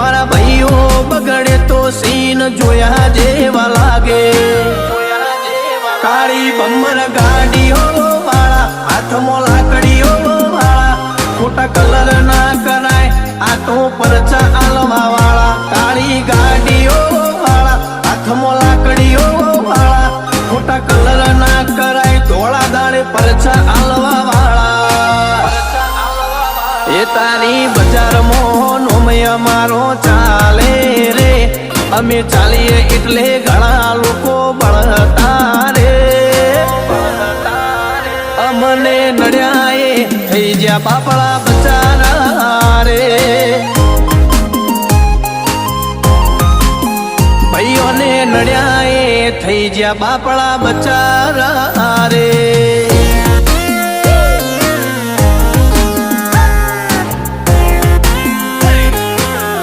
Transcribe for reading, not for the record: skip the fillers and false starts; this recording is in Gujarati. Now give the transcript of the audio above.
મારા ભાઈઓ બગડે તો સીન જોયા જેવા લાગે કાળી બમ્મર ગાડીઓ વાળા હાથમાં લાકડીઓ વાળા ખોટા કલર ના કરાય આ તો પરચા આલવા વાળા કાળી ગાડીઓ વાળા હાથમાં લાકડીઓ વાળા ખોટા કલર ના કરાય ધોળા દાડે પરચા આલવા વાળા એ તારી બજારમાં નોમય મારો ચાલે રે અમે ચાલીએ એટલે ઘણા લોકો બળતા રે અમને નડ્યા એ થઈ જ્યાં બાપડા બચારા રે ભાઈઓને નડ્યા એ થઈ જ્યાં બાપડા બચારા રે